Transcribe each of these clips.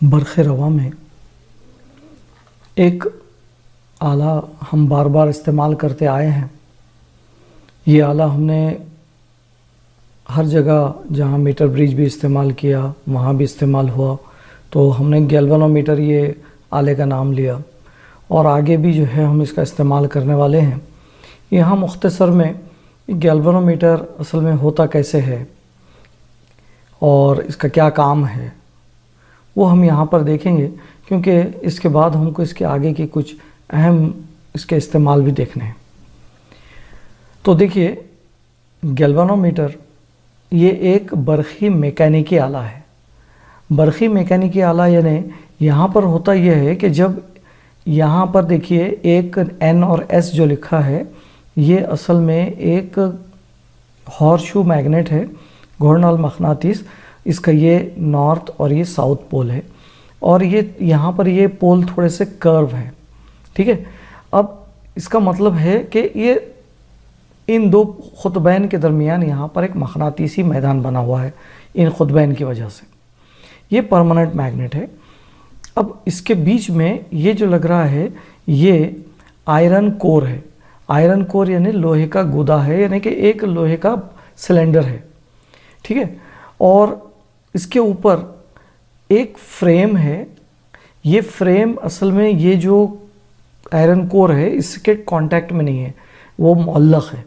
बरक़ रवा में एक आला हम बार बार इस्तेमाल करते आए हैं। ये आला हमने हर जगह जहाँ मीटर ब्रिज भी इस्तेमाल किया वहाँ भी इस्तेमाल हुआ, तो हमने गैल्वेनोमीटर ये आले का नाम लिया और आगे भी जो है हम इसका इस्तेमाल करने वाले हैं। यहाँ मुख्तसर में गैल्वेनोमीटर असल में होता कैसे है और इसका क्या काम है वो हम यहाँ पर देखेंगे, क्योंकि इसके बाद हमको इसके आगे की कुछ अहम इसके इस्तेमाल भी देखने हैं। तो देखिए, गैल्वेनोमीटर ये एक बरक़ी मैकेनिकी आला है। बरक़ी मैकेनिकी आला यानी यहाँ पर होता यह है कि जब यहाँ पर देखिए एक N और S जो लिखा है, ये असल में एक हॉर्सशू मैग्नेट है, घूर्णन मकनातीस। इसका ये नॉर्थ और ये साउथ पोल है और ये यहाँ पर ये पोल थोड़े से कर्व है, ठीक है। अब इसका मतलब है कि ये इन दो खुतबैन के दरमियान यहाँ पर एक मकनातीसी मैदान बना हुआ है। इन खुतबैन की वजह से ये परमानेंट मैग्नेट है। अब इसके बीच में ये जो लग रहा है ये आयरन कोर है। आयरन कोर यानी लोहे का गुदा है, यानी कि एक लोहे का सिलेंडर है, ठीक है। और इसके ऊपर एक फ्रेम है। ये फ्रेम असल में ये जो आयरन कोर है इसके कांटेक्ट में नहीं है, वो मुअल्लक़ है।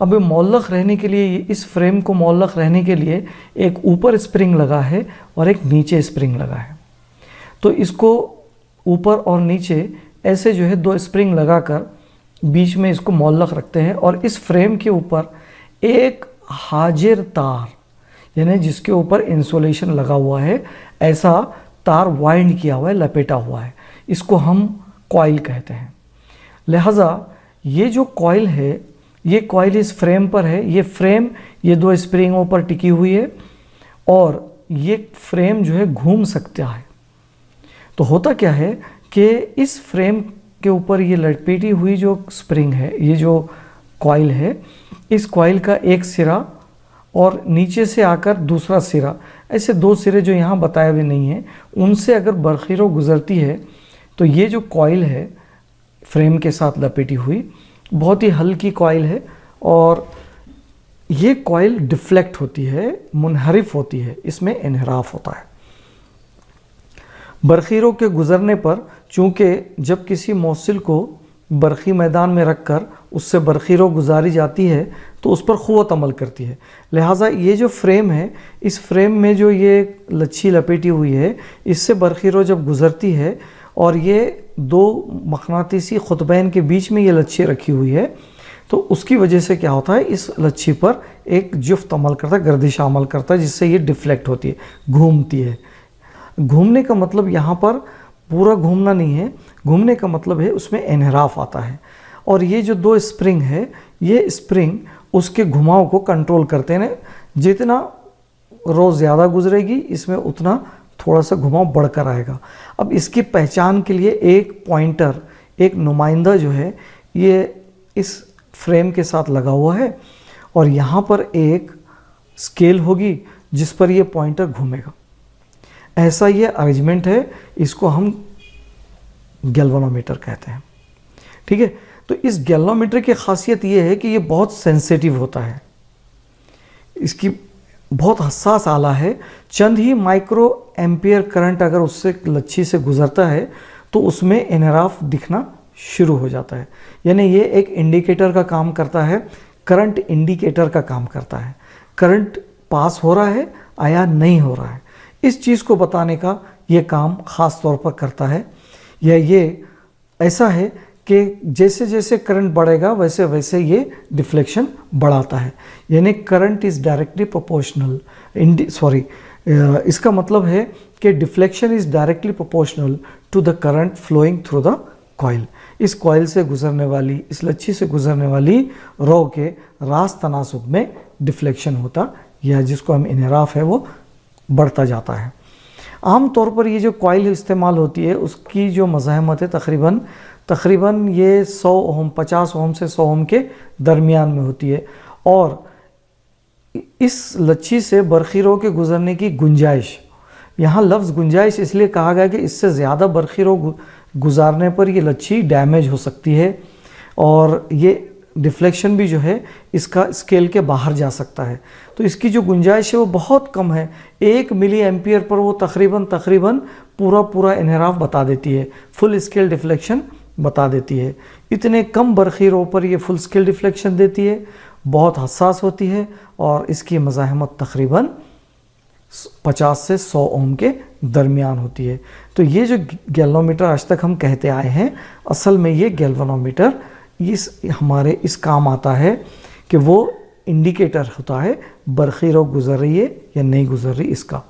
अब ये मुअल्लक़ रहने के लिए, इस फ्रेम को मुअल्लक़ रहने के लिए एक ऊपर स्प्रिंग लगा है और एक नीचे स्प्रिंग लगा है। तो इसको ऊपर और नीचे ऐसे जो है दो स्प्रिंग लगाकर बीच में इसको मुअल्लक़ रखते हैं और इस फ्रेम के ऊपर एक हाजिर तार, यानी जिसके ऊपर इंसुलेशन लगा हुआ है, ऐसा तार वाइंड किया हुआ है, लपेटा हुआ है, इसको हम कॉइल कहते हैं। लिहाजा ये जो कॉइल है, ये कॉइल इस फ्रेम पर है। ये फ्रेम ये दो स्प्रिंगों पर टिकी हुई है और ये फ्रेम जो है घूम सकता है। तो होता क्या है कि इस फ्रेम के ऊपर ये लपेटी हुई जो स्प्रिंग है, ये जो कॉइल है, इस कॉइल का एक सिरा और नीचे से आकर दूसरा सिरा, ऐसे दो सिरे जो यहाँ बताए हुए नहीं हैं, उनसे अगर बरक़ीरो गुज़रती है तो ये जो कॉइल है फ्रेम के साथ लपेटी हुई, बहुत ही हल्की कॉइल है और ये कॉइल डिफ्लेक्ट होती है, मुनहरिफ होती है, इसमें इन्हिराफ होता है। बरक़ीरों के गुज़रने पर चूँकि जब किसी मौसिल को बरक़ी मैदान में रखकर उससे बरक़ीरो गुजारी जाती है तो उस पर क़ुव्वत अमल करती है। लिहाजा ये जो फ्रेम है, इस फ्रेम में जो ये लच्छी लपेटी हुई है, इससे बरक़ीरो जब गुज़रती है और ये दो मकनातीसी खुतबैन के बीच में ये लच्छी रखी हुई है, तो उसकी वजह से क्या होता है, इस लच्छी पर एक जुफ्त अमल करता है, गर्दिश अमल करता है, जिससे ये डिफ्लेक्ट होती है, घूमती है। घूमने का मतलब यहाँ पर पूरा घूमना नहीं है, घूमने का मतलब है उसमें इन्हिराफ आता है। और ये जो दो स्प्रिंग है, ये स्प्रिंग उसके घुमाव को कंट्रोल करते हैं। जितना रोज़ ज़्यादा गुजरेगी इसमें उतना थोड़ा सा घुमाव बढ़कर आएगा। अब इसकी पहचान के लिए एक पॉइंटर, एक नुमाइंदा जो है, ये इस फ्रेम के साथ लगा हुआ है और यहाँ पर एक स्केल होगी जिस पर ये पॉइंटर घूमेगा। ऐसा ये अरेंजमेंट है, इसको हम गैल्वेनोमीटर कहते हैं, ठीक है। तो इस गैल्वेनोमीटर की खासियत ये है कि ये बहुत सेंसिटिव होता है, इसकी बहुत हसास आला है। चंद ही माइक्रो एम्पियर करंट अगर उससे लच्छी से गुजरता है तो उसमें इन्हिराफ दिखना शुरू हो जाता है। यानी ये एक इंडिकेटर का काम करता है, करंट इंडिकेटर का काम करता है। करंट पास हो रहा है या नहीं हो रहा है, इस चीज़ को बताने का ये काम ख़ास तौर पर करता है। ये ऐसा है कि जैसे जैसे करंट बढ़ेगा वैसे वैसे ये डिफ्लेक्शन बढ़ाता है। यानी करंट इज़ डायरेक्टली प्रोपोर्शनल, इसका मतलब है कि deflection is directly proportional to the current flowing through the coil. इस कॉइल से गुजरने वाली, इस लच्छी से गुजरने वाली रो के रास्त तनासुब में डिफ्लेक्शन होता, या जिसको हम इन्हिराफ है, वो बढ़ता जाता है। आम तौर पर ये जो कॉइल इस्तेमाल होती है उसकी जो मज़ाहमत है तकरीबन ये 100 ओम, 50 ओम से 100 ओम के दरमियान में होती है और इस लच्छी से बरक़ीरों के गुज़रने की गुंजाइश यहाँ लफ्ज़ गुंजाइश इसलिए कहा गया कि इससे ज़्यादा बरखी रो गुजारने पर ये लच्छी डैमेज हो सकती है और ये डिफ्लेक्शन भी जो है इसका स्केल के बाहर जा सकता है। तो इसकी जो गुंजाइश है वो बहुत कम है, 1 मिली एम्पियर पर वो तकरीबन पूरा इन्हिराफ बता देती है, फुल स्केल डिफ्लेक्शन बता देती है। इतने कम बरखी रो पर ये फुल स्केल डिफ्लेक्शन देती है, बहुत हसास होती है और इसकी मज़ाहमत तकरीबन 50 से 100 ओम के दरमियान होती है। तो ये जो गैल्वेनोमीटर आज तक हम कहते आए हैं, असल में ये गैल्वेनोमीटर हमारे इस काम आता है कि वो इंडिकेटर होता है बरखी रो गुजर रही है या नहीं गुजर रही इसका।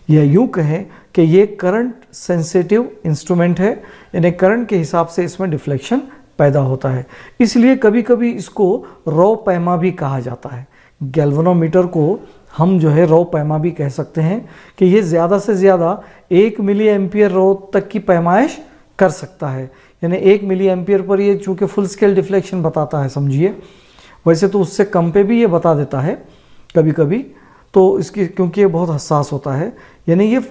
या यूँ कहें कि ये करंट सेंसिटिव इंस्ट्रूमेंट है, यानी करंट के हिसाब से इसमें डिफ्लेक्शन पैदा होता है। इसलिए कभी कभी इसको रॉ पैमा भी कहा जाता है। गैल्वेनोमीटर को हम जो है रॉ पैमा भी कह सकते हैं कि ये ज़्यादा से ज़्यादा 1 मिली एम्पियर रॉ तक की पैमाइश कर सकता है, यानी 1 मिली एम्पियर पर ये चूँकि फुल स्केल डिफ्लेक्शन बताता है समझिए। वैसे तो उससे कम पे भी ये बता देता है कभी कभी, तो इसकी क्योंकि ये बहुत हसास होता है, यानी ये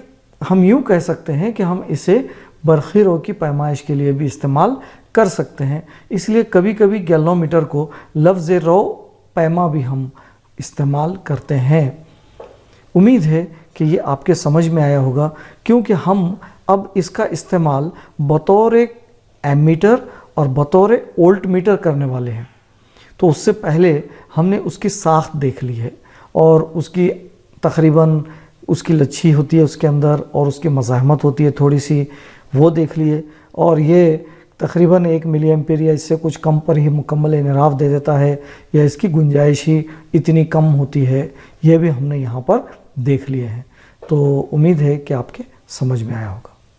हम यूँ कह सकते हैं कि हम इसे बरखी रो की पैमाइश के लिए भी इस्तेमाल कर सकते हैं। इसलिए कभी कभी गैल्वेनोमीटर को लफ्ज़ रॉ पैमा भी हम इस्तेमाल करते हैं। उम्मीद है कि ये आपके समझ में आया होगा, क्योंकि हम अब इसका इस्तेमाल बतौर एक एमीटर और बतौर वोल्ट मीटर करने वाले हैं। तो उससे पहले हमने उसकी साख्त देख ली है और उसकी तकरीबन उसकी लच्छी होती है उसके अंदर और उसकी मज़ाहमत होती है थोड़ी सी, वो देख लिए। और ये तकरीबन 1 मिली एम्पियर या इससे कुछ कम पर ही मुकम्मल इन्हिराफ दे देता है, या इसकी गुंजाइश ही इतनी कम होती है, ये भी हमने यहाँ पर देख लिए हैं। तो उम्मीद है कि आपके समझ में आया होगा।